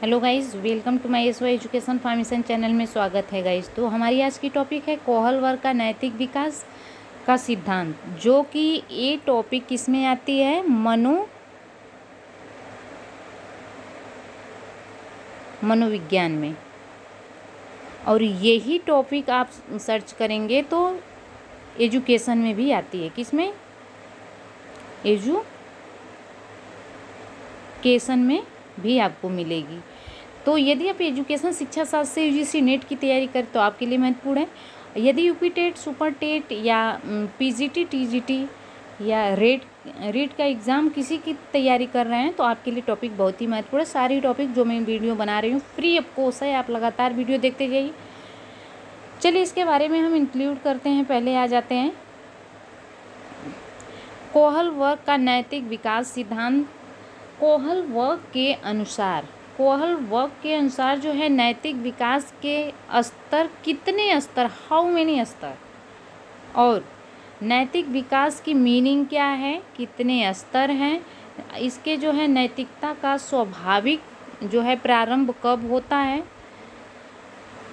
Hello guys, welcome to my SY education formation channel में स्वागत है गाइस। तो हमारी आज की टॉपिक है कोहल वर्ग का नैतिक विकास का सिद्धांत, जो कि ये टॉपिक किस में आती है, मनोविज्ञान में। और यही टॉपिक आप सर्च करेंगे तो एजुकेशन में भी आती है। किस में? एजुकेशन में भी आपको मिलेगी। तो यदि आप एजुकेशन शिक्षा शास्त्र से यूजीसी नेट की तैयारी करें तो आपके लिए महत्वपूर्ण है। यदि यूपी टेट, सुपर टेट या पीजीटी, टीजीटी या रेट का एग्ज़ाम किसी की तैयारी कर रहे हैं तो आपके लिए टॉपिक बहुत ही महत्वपूर्ण है। सारी टॉपिक जो मैं वीडियो बना रही हूँ फ्री ऑफ कॉस्ट है, आप लगातार वीडियो देखते जाइए। चलिए इसके बारे में हम इंक्लूड करते हैं। पहले आ जाते हैं कोहल वर्ग का नैतिक विकास सिद्धांत। कोहल वर्ग के अनुसार जो है नैतिक विकास के स्तर कितने स्तर, हाउ मेनी स्तर, और नैतिक विकास की मीनिंग क्या है, कितने स्तर हैं, इसके जो है नैतिकता का स्वाभाविक जो है प्रारंभ कब होता है,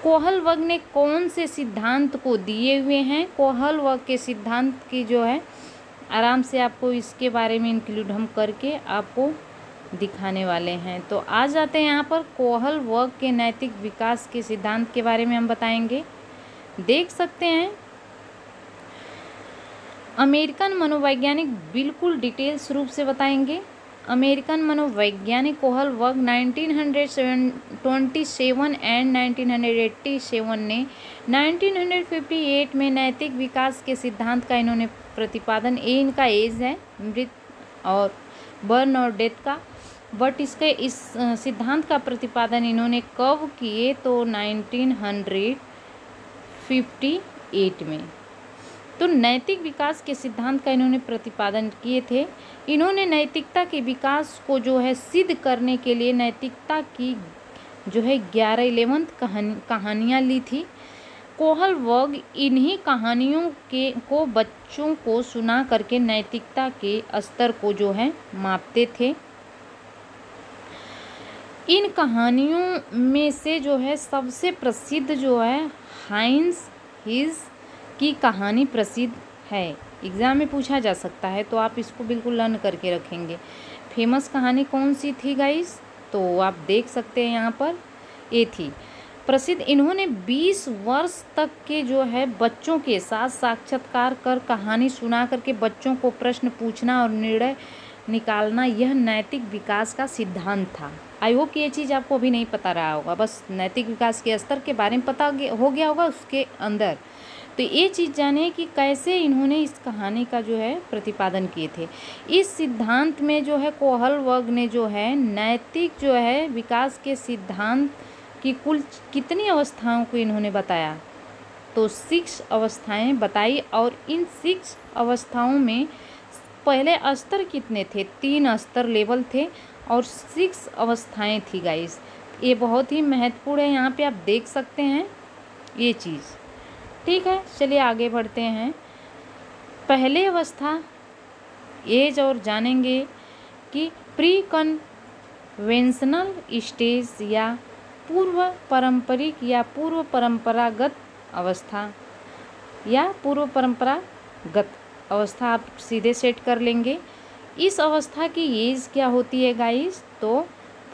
कोहल वर्ग ने कौन से सिद्धांत को दिए हुए हैं। कोहल वर्ग के सिद्धांत की जो है आराम से आपको इसके बारे में इंक्लूड हम करके आपको दिखाने वाले हैं। तो आ जाते हैं यहाँ पर कोहल वर्ग के नैतिक विकास के सिद्धांत के बारे में हम बताएंगे। देख सकते हैं अमेरिकन मनोवैज्ञानिक बिल्कुल डिटेल्स रूप से बताएंगे। अमेरिकन मनोवैज्ञानिक कोहल वर्ग 1927 एंड 1987 ने 1958 में नैतिक विकास के सिद्धांत का इन्होंने प्रतिपादन, ये इनका एज है, मृत और बर्न और डेथ का, बट इसके इस सिद्धांत का प्रतिपादन इन्होंने कब किए तो 1958 में। तो नैतिक विकास के सिद्धांत का इन्होंने प्रतिपादन किए थे। इन्होंने नैतिकता के विकास को जो है सिद्ध करने के लिए नैतिकता की जो है 11 कहानियाँ ली थी। कोहल वर्ग इन्हीं कहानियों को बच्चों को सुना करके नैतिकता के स्तर को जो है मापते थे। इन कहानियों में से जो है सबसे प्रसिद्ध जो है हाइंस हीज की कहानी प्रसिद्ध है। एग्ज़ाम में पूछा जा सकता है तो आप इसको बिल्कुल लर्न करके रखेंगे। फेमस कहानी कौन सी थी गाइस? तो आप देख सकते हैं यहाँ पर ये थी प्रसिद्ध। इन्होंने 20 वर्ष तक के जो है बच्चों के साथ साक्षात्कार कर कहानी सुना करके बच्चों को प्रश्न पूछना और निर्णय निकालना, यह नैतिक विकास का सिद्धांत था। आई होप कि ये चीज़ आपको अभी नहीं पता रहा होगा, बस नैतिक विकास के स्तर के बारे में पता हो गया होगा उसके अंदर। तो ये चीज़ जाने कि कैसे इन्होंने इस कहानी का जो है प्रतिपादन किए थे। इस सिद्धांत में जो है कोहल वर्ग ने जो है नैतिक जो है विकास के सिद्धांत की कुल कितनी अवस्थाओं को इन्होंने बताया, तो 6 अवस्थाएं बताई। और इन 6 अवस्थाओं में पहले स्तर कितने थे? 3 स्तर लेवल थे और 6 अवस्थाएं थी गाइस। ये बहुत ही महत्वपूर्ण है, यहाँ पे आप देख सकते हैं ये चीज़। ठीक है, चलिए आगे बढ़ते हैं। पहले अवस्था एज और जानेंगे कि प्री कन्वेंशनल स्टेज या पूर्व पारंपरिक या पूर्व परंपरागत अवस्था या पूर्व परंपरागत अवस्था आप सीधे सेट कर लेंगे। इस अवस्था की एज क्या होती है गाइस? तो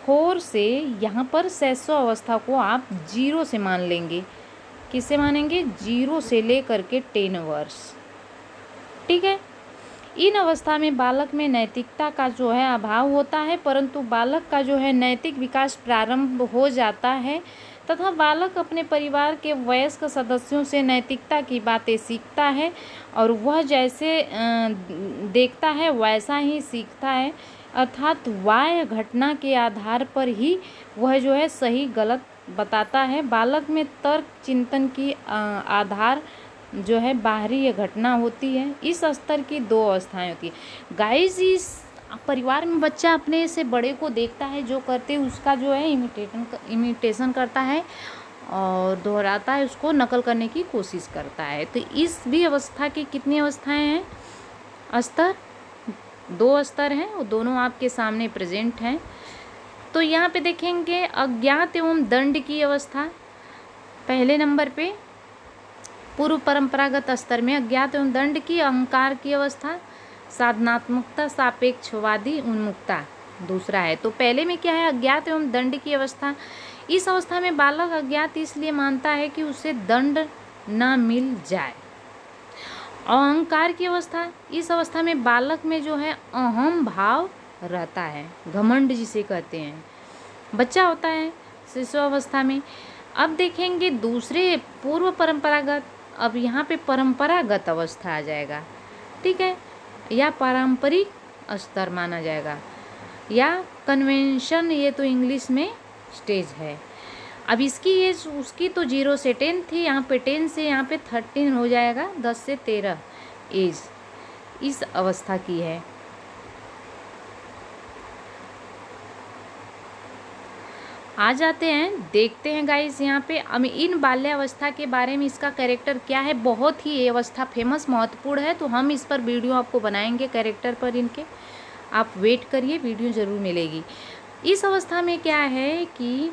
4 से यहाँ पर शैशव अवस्था को आप 0 से मान लेंगे। किससे मानेंगे? 0 से लेकर के 10 वर्ष। ठीक है, इन अवस्था में बालक में नैतिकता का जो है अभाव होता है, परंतु बालक का जो है नैतिक विकास प्रारंभ हो जाता है तथा बालक अपने परिवार के वयस्क सदस्यों से नैतिकता की बातें सीखता है और वह जैसे देखता है वैसा ही सीखता है, अर्थात बाह्य घटना के आधार पर ही वह जो है सही गलत बताता है। बालक में तर्क चिंतन की आधार जो है बाहरी घटना होती है। इस स्तर की 2 अवस्थाएं होती है गाइस। इस परिवार में बच्चा अपने से बड़े को देखता है, जो करते उसका जो है इमिटेशन करता है और दोहराता है, उसको नकल करने की कोशिश करता है। तो इस भी अवस्था की कितनी अवस्थाएं हैं? स्तर 2 स्तर हैं और दोनों आपके सामने प्रेजेंट हैं। तो यहाँ पे देखेंगे अज्ञात एवं दंड की अवस्था। पहले नंबर पे पूर्व परंपरागत स्तर में अज्ञात एवं दंड की, अहंकार की अवस्था, साधनात्मकता, सापेक्षवादी उन्मुक्ता दूसरा है। तो पहले में क्या है, अज्ञात एवं दंड की अवस्था। इस अवस्था में बालक अज्ञात इसलिए मानता है कि उसे दंड न मिल जाए। अहंकार की अवस्था, इस अवस्था में बालक में जो है अहम भाव रहता है, घमंड जिसे कहते हैं, बच्चा होता है शिशु अवस्था में। अब देखेंगे दूसरे पूर्व परंपरागत, अब यहाँ पे परंपरागत अवस्था आ जाएगा, ठीक है, या पारंपरिक स्तर माना जाएगा, या कन्वेंशन, ये तो इंग्लिश में स्टेज है। अब इसकी एज उसकी तो 0 से 10 थी, यहाँ पे 10 से यहाँ पे 13 हो जाएगा, 10 से 13 एज इस अवस्था की है। आ जाते हैं, देखते हैं गाइस यहाँ पे अब इन बाल्यावस्था के बारे में, इसका कैरेक्टर क्या है। बहुत ही ये अवस्था फेमस महत्वपूर्ण है, तो हम इस पर वीडियो आपको बनाएंगे कैरेक्टर पर इनके, आप वेट करिए, वीडियो ज़रूर मिलेगी। इस अवस्था में क्या है कि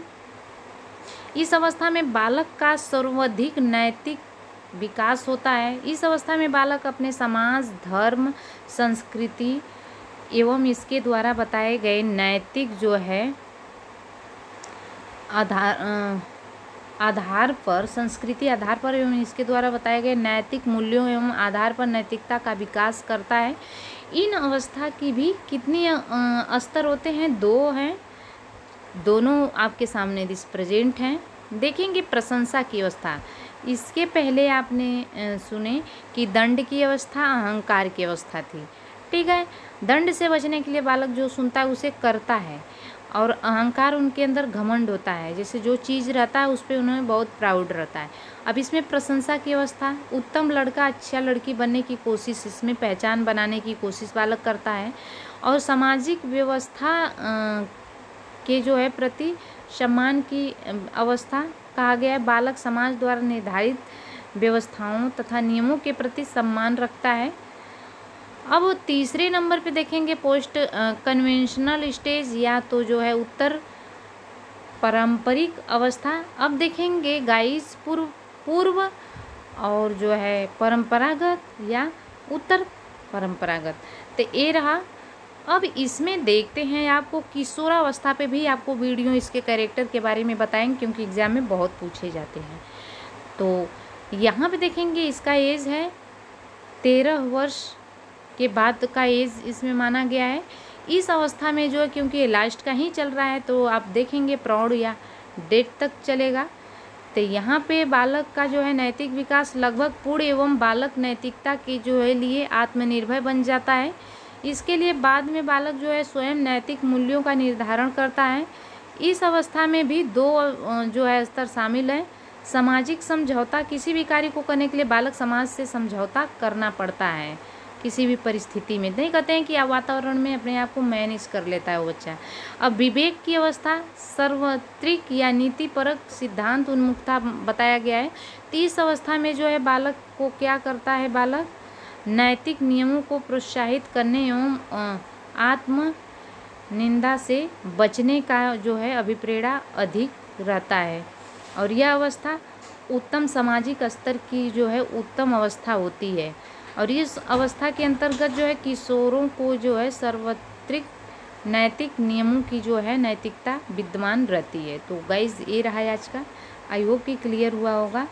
इस अवस्था में बालक का सर्वाधिक नैतिक विकास होता है। इस अवस्था में बालक अपने समाज, धर्म, संस्कृति एवं इसके द्वारा बताए गए नैतिक जो है आधार पर, संस्कृति आधार पर एवं इसके द्वारा बताए गए नैतिक मूल्यों एवं आधार पर नैतिकता का विकास करता है। इन अवस्था की भी कितनी स्तर होते हैं, 2 हैं, दोनों आपके सामने दिस प्रेजेंट हैं। देखेंगे प्रशंसा की अवस्था, इसके पहले आपने सुने कि दंड की अवस्था, अहंकार की अवस्था थी, ठीक है। दंड से बचने के लिए बालक जो सुनता है उसे करता है, और अहंकार उनके अंदर घमंड होता है, जैसे जो चीज़ रहता है उस पर उन्हें बहुत प्राउड रहता है। अब इसमें प्रशंसा की अवस्था, उत्तम लड़का, अच्छा लड़की बनने की कोशिश, इसमें पहचान बनाने की कोशिश बालक करता है, और सामाजिक व्यवस्था के जो है प्रति सम्मान की अवस्था कहा गया है। बालक समाज द्वारा निर्धारित व्यवस्थाओं तथा नियमों के प्रति सम्मान रखता है। अब तीसरे नंबर पे देखेंगे पोस्ट कन्वेंशनल स्टेज, या तो जो है उत्तर पारंपरिक अवस्था। अब देखेंगे गाइस पूर्व और जो है परंपरागत या उत्तर परंपरागत, तो ये रहा। अब इसमें देखते हैं, आपको किशोरावस्था पे भी आपको वीडियो इसके कैरेक्टर के बारे में बताएंगे, क्योंकि एग्ज़ाम में बहुत पूछे जाते हैं। तो यहाँ पे देखेंगे इसका एज है 13 वर्ष के बाद का एज इसमें माना गया है। इस अवस्था में जो है, क्योंकि लास्ट का ही चल रहा है, तो आप देखेंगे प्रौढ़ या डेट तक चलेगा। तो यहाँ पे बालक का जो है नैतिक विकास लगभग पूर्ण एवं बालक नैतिकता के जो है लिए आत्मनिर्भर बन जाता है। इसके लिए बाद में बालक जो है स्वयं नैतिक मूल्यों का निर्धारण करता है। इस अवस्था में भी 2 जो है स्तर शामिल है। सामाजिक समझौता, किसी भी कार्य को करने के लिए बालक समाज से समझौता करना पड़ता है किसी भी परिस्थिति में, नहीं कहते हैं कि वातावरण में अपने आप को मैनेज कर लेता है वो बच्चा। अब विवेक की अवस्था, सार्वत्रिक या नीतिपरक सिद्धांत उन्मुक्ता बताया गया है। तो इस अवस्था में जो है बालक को क्या करता है, बालक नैतिक नियमों को प्रोत्साहित करने एवं आत्म निंदा से बचने का जो है अभिप्रेरणा अधिक रहता है। और यह अवस्था उत्तम सामाजिक स्तर की जो है उत्तम अवस्था होती है। और इस अवस्था के अंतर्गत जो है किशोरों को जो है सार्वत्रिक नैतिक नियमों की जो है नैतिकता विद्यमान रहती है। तो गाइज ये रहा आज का, आई होप कि क्लियर हुआ होगा।